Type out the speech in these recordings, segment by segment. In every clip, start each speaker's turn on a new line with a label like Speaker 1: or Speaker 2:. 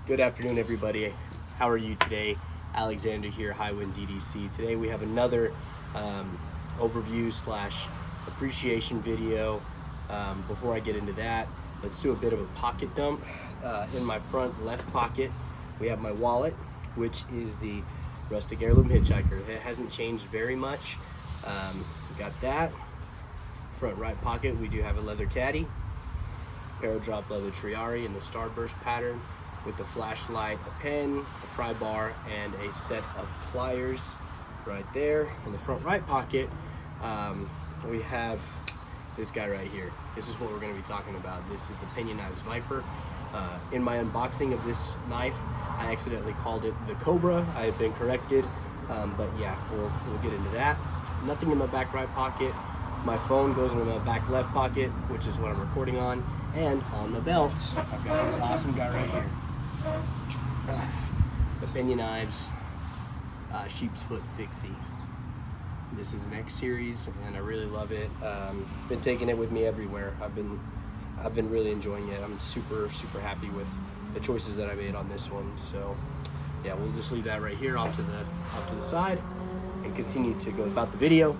Speaker 1: Good afternoon, everybody. How are you today? Alexander here, High Winds EDC. Today we have another overview slash appreciation video. Before I get into that, let's do a bit of a pocket dump. In my front left pocket, we have my wallet, which is the Rustic Heirloom Hitchhiker. It hasn't changed very much. Got that. Front right pocket, we do have a leather caddy, Paradrop leather Triari in the starburst pattern, with the flashlight, a pen, a pry bar, and a set of pliers right there. In the front right pocket, we have this guy right here. This is what we're going to be talking about. This is the Peña Knives Viper. In my unboxing of this knife, I accidentally called it the Cobra. I have been corrected, but yeah, we'll get into that. Nothing in my back right pocket. My phone goes into my back left pocket, which is what I'm recording on, and on the belt, I've got this awesome guy right here. The Peña Knives Sheep's Foot Fixie. This is an X series, and I really love it. Been taking it with me everywhere. I've been really enjoying it. I'm super happy with the choices that I made on this one. So yeah, we'll just leave that right here off to the side and continue to go about the video.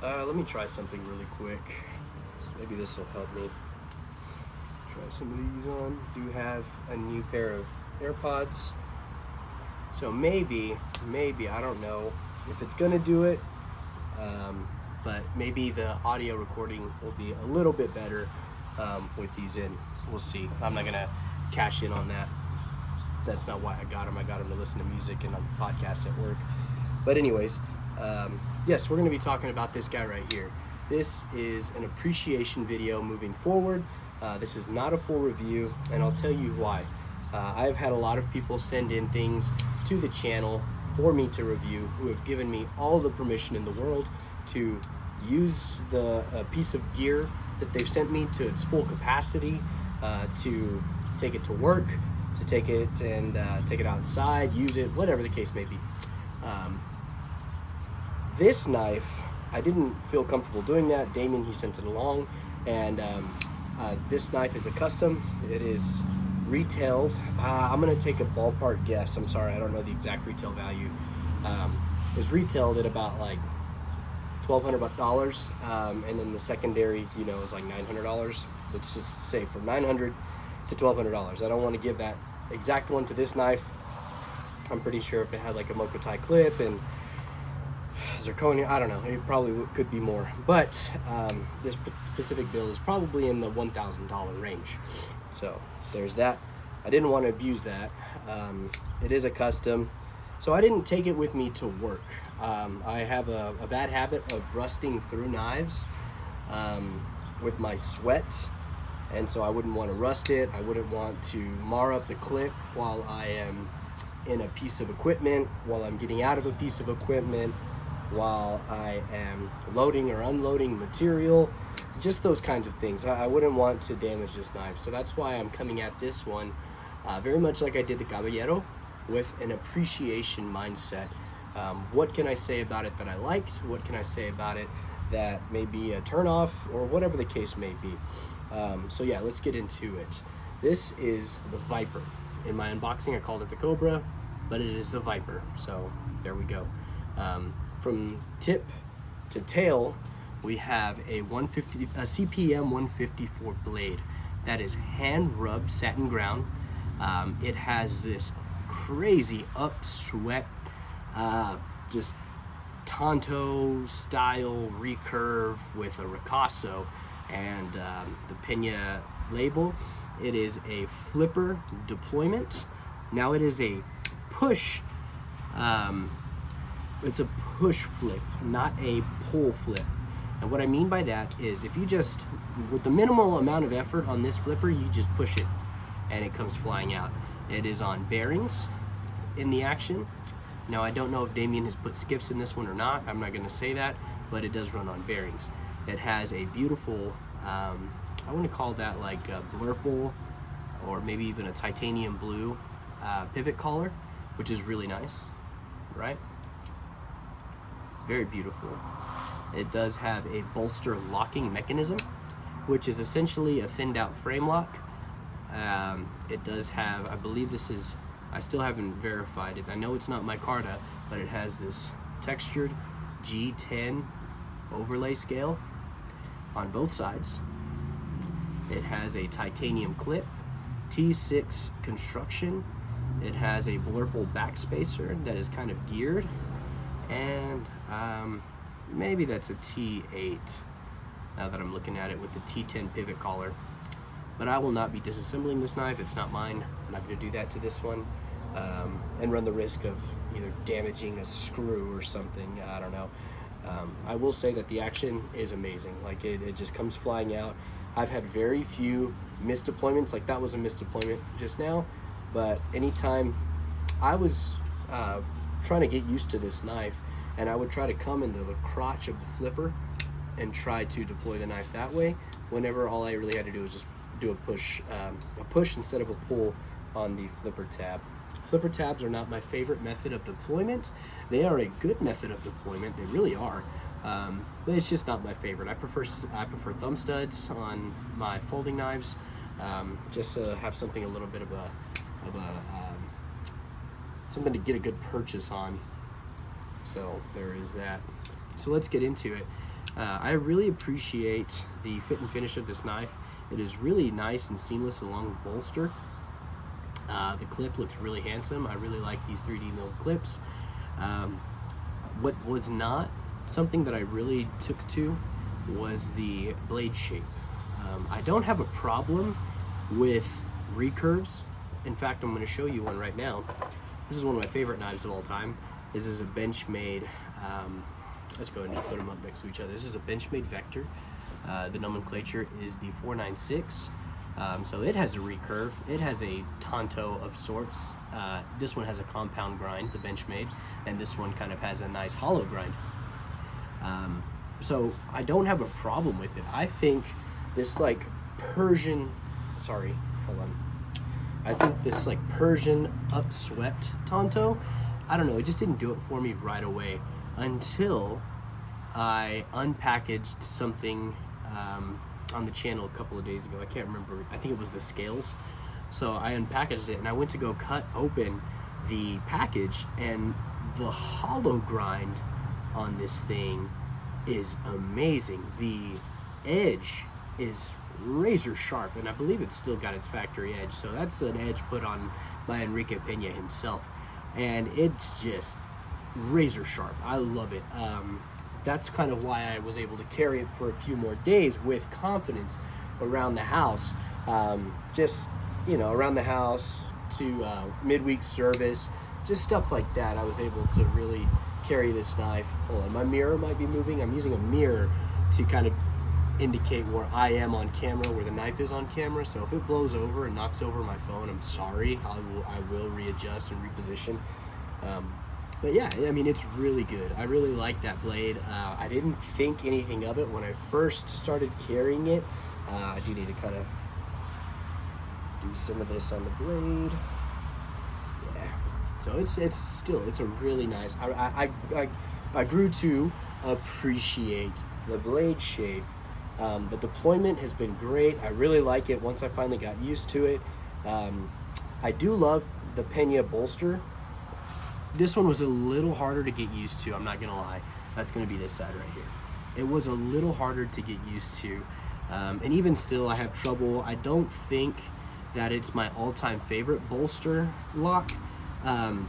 Speaker 1: Let me try something really quick. Maybe this will help me. Try some of these on. Do have a new pair of AirPods. So maybe, I don't know if it's gonna do it, but maybe the audio recording will be a little bit better with these in. We'll see. I'm not gonna cash in on that. That's not why I got them. I got them to listen to music and on podcasts at work. But anyways, yes, we're gonna be talking about this guy right here. This is an appreciation video moving forward. This is not a full review, and I'll tell you why. I've had a lot of people send in things to the channel for me to review who have given me all the permission in the world to use the piece of gear that they've sent me to its full capacity, to take it to work, to take it and take it outside, use it, whatever the case may be. This knife, I didn't feel comfortable doing that. Damien, he sent it along, and this knife is a custom. It is retailed. I'm gonna take a ballpark guess. I'm sorry, I don't know the exact retail value. It was retailed at about like $1,200, and then the secondary, is like $900. Let's just say from $900 to $1,200. I don't want to give that exact one to this knife. I'm pretty sure if it had like a Mokotai clip and zirconia, I don't know, it probably could be more, but this specific build is probably in the $1,000 range. So there's that. I didn't want to abuse that. It is a custom, so I didn't take it with me to work. I have a bad habit of rusting through knives with my sweat, and so I wouldn't want to rust it. I wouldn't want to mar up the clip while I am in a piece of equipment, while I'm getting out of a piece of equipment, while I am loading or unloading material, just those kinds of things. I wouldn't want to damage this knife, so that's why I'm coming at this one very much like I did the Caballero, with an appreciation mindset. What can I say about it that I liked? What can I say about it that may be a turnoff, or whatever the case may be? So yeah, let's get into it. This is the Viper. In my unboxing, I called it the Cobra, but it is the Viper, so there we go. From tip to tail, we have a CPM 154 blade that is hand rubbed satin ground. It has this crazy upswept, just Tonto style recurve with a ricasso and the Peña label. It is a flipper deployment. Now it is a push. It's a push flip, not a pull flip. And what I mean by that is, if you just, with the minimal amount of effort on this flipper, you just push it and it comes flying out. It is on bearings in the action. Now I don't know if Damien has put skiffs in this one or not. I'm not gonna say that, but it does run on bearings. It has a beautiful, I want to call that like a blurple, or maybe even a titanium blue pivot collar, which is really nice, right? Very beautiful. It does have a bolster locking mechanism, which is essentially a thinned out frame lock It does have, I believe this is, I still haven't verified it. I know it's not micarta, but it has this textured G10 overlay scale on both sides. It has a titanium clip, T6 construction. It has a blurple backspacer that is kind of geared, and maybe that's a T8 now that I'm looking at it with the T10 pivot collar. But I will not be disassembling this knife. It's not mine. I'm not going to do that to this one and run the risk of either damaging a screw or something. I don't know. I will say that the action is amazing. Like it just comes flying out. I've had very few missed deployments. Like that was a missed deployment just now. But anytime I was trying to get used to this knife, and I would try to come into the crotch of the flipper and try to deploy the knife that way, whenever all I really had to do was just do a push instead of a pull on the flipper tab. Flipper tabs are not my favorite method of deployment. They are a good method of deployment, they really are, but it's just not my favorite. I prefer thumb studs on my folding knives, just to have something a little bit of a something to get a good purchase on. So there is that. So let's get into it. I really appreciate the fit and finish of this knife. It is really nice and seamless along the bolster. The clip looks really handsome. I really like these 3D milled clips. What was not something that I really took to was the blade shape. I don't have a problem with recurves. In fact, I'm going to show you one right now. This is one of my favorite knives of all time. This is a Benchmade, let's go ahead and just put them up next to each other. This is a Benchmade Vector. The nomenclature is the 496. So it has a recurve. It has a Tonto of sorts. This one has a compound grind, the Benchmade, and this one kind of has a nice hollow grind. So I don't have a problem with it. I think this like Persian, sorry, hold on. I think this like Persian upswept Tonto, I don't know, it just didn't do it for me right away until I unpackaged something on the channel a couple of days ago. I can't remember, I think it was the scales. So I unpackaged it and I went to go cut open the package, and the hollow grind on this thing is amazing. The edge is razor sharp, and I believe it's still got its factory edge, so that's an edge put on by Enrique Peña himself, and it's just razor sharp. I love it. That's kind of why I was able to carry it for a few more days with confidence around the house. Just, you know, around the house to midweek service, just stuff like that. I was able to really carry this knife. Hold on, my mirror might be moving. I'm using a mirror to kind of indicate where I am on camera, where the knife is on camera. So if it blows over and knocks over my phone, I'm sorry. I will readjust and reposition. But yeah, I mean, it's really good. I really like that blade. I didn't think anything of it when I first started carrying it. I do need to kind of do some of this on the blade. Yeah. So it's a really nice. I grew to appreciate the blade shape. The deployment has been great. I really like it once I finally got used to it. I do love the Peña bolster. This one was a little harder to get used to, I'm not gonna lie. That's gonna be this side right here. It was a little harder to get used to. And even still, I have trouble. I don't think that it's my all-time favorite bolster lock,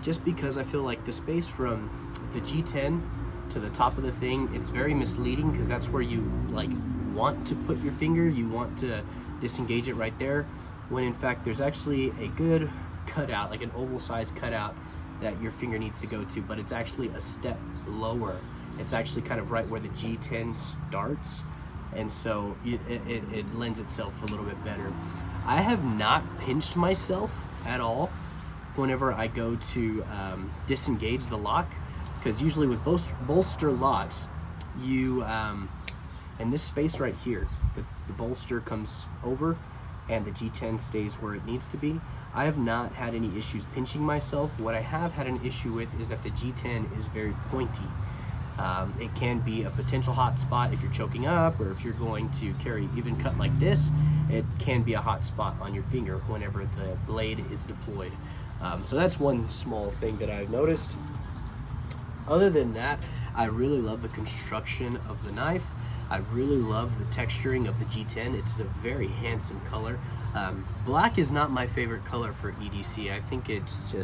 Speaker 1: just because I feel like the space from the G10 to the top of the thing, it's very misleading, because that's where you like want to put your finger. You want to disengage it right there, when in fact there's actually a good cutout, like an oval size cutout that your finger needs to go to, but it's actually a step lower. It's actually kind of right where the G10 starts, and so it lends itself a little bit better. I have not pinched myself at all whenever I go to disengage the lock, because usually with bolster locks, you in this space right here, the bolster comes over and the G10 stays where it needs to be. I have not had any issues pinching myself. What I have had an issue with is that the G10 is very pointy. It can be a potential hot spot if you're choking up, or if you're going to carry even cut like this, it can be a hot spot on your finger whenever the blade is deployed. So that's one small thing that I've noticed. Other than that, I really love the construction of the knife. I really love the texturing of the G10. It's a very handsome color. Black is not my favorite color for EDC. I think it's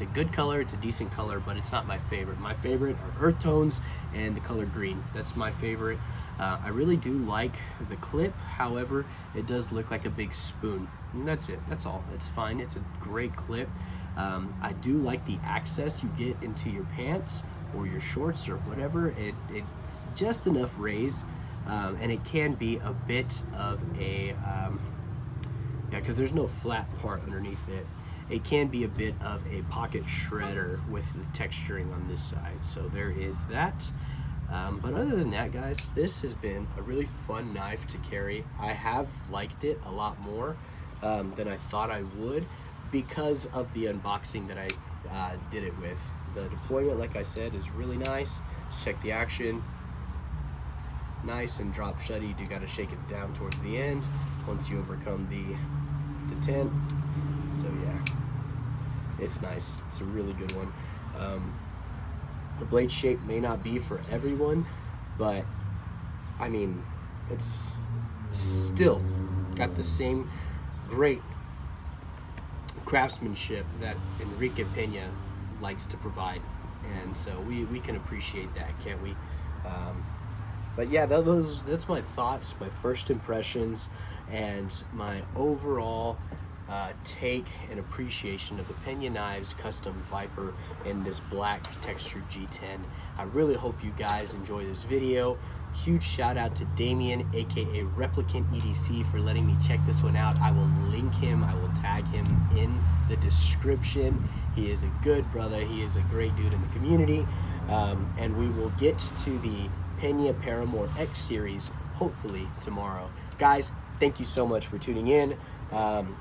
Speaker 1: a good color, it's a decent color, but it's not my favorite. My favorite are earth tones and the color green. That's my favorite. I really do like the clip, however, it does look like a big spoon. And that's it, that's all. It's fine, it's a great clip. I do like the access you get into your pants or your shorts or whatever. It's just enough raised, and it can be a bit of a, yeah, because there's no flat part underneath it. It can be a bit of a pocket shredder with the texturing on this side. So there is that. But other than that, guys, this has been a really fun knife to carry. I have liked it a lot more than I thought I would, because of the unboxing that I did it with. The deployment, like I said, is really nice. Just check the action. Nice and drop shutty. You do got to shake it down towards the end once you overcome the detent. So yeah, it's nice. It's a really good one. The blade shape may not be for everyone, but I mean, it's still got the same great craftsmanship that Enrique Peña likes to provide, and so we can appreciate that, can't we? But yeah, that's my thoughts, my first impressions, and my overall take and appreciation of the Peña Knives Custom Viper in this black textured G10. I really hope you guys enjoy this video. Huge shout out to Damien, aka Replicant EDC, for letting me check this one out. I will link him, I will tag him in the description. He is a good brother, he is a great dude in the community, and we will get to the Peña Paramore X series hopefully tomorrow. Guys, thank you so much for tuning in.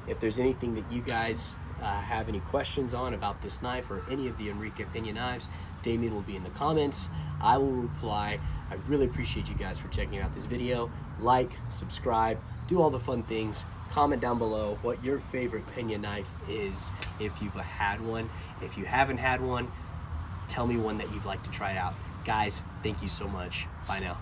Speaker 1: If there's anything that you guys have any questions on about this knife or any of the Enrique Peña knives, Damien will be in the comments. I will reply. I really appreciate you guys for checking out this video. Like, subscribe, do all the fun things. Comment down below what your favorite Peña knife is, if you've had one. If you haven't had one, tell me one that you'd like to try out. Guys, thank you so much. Bye now.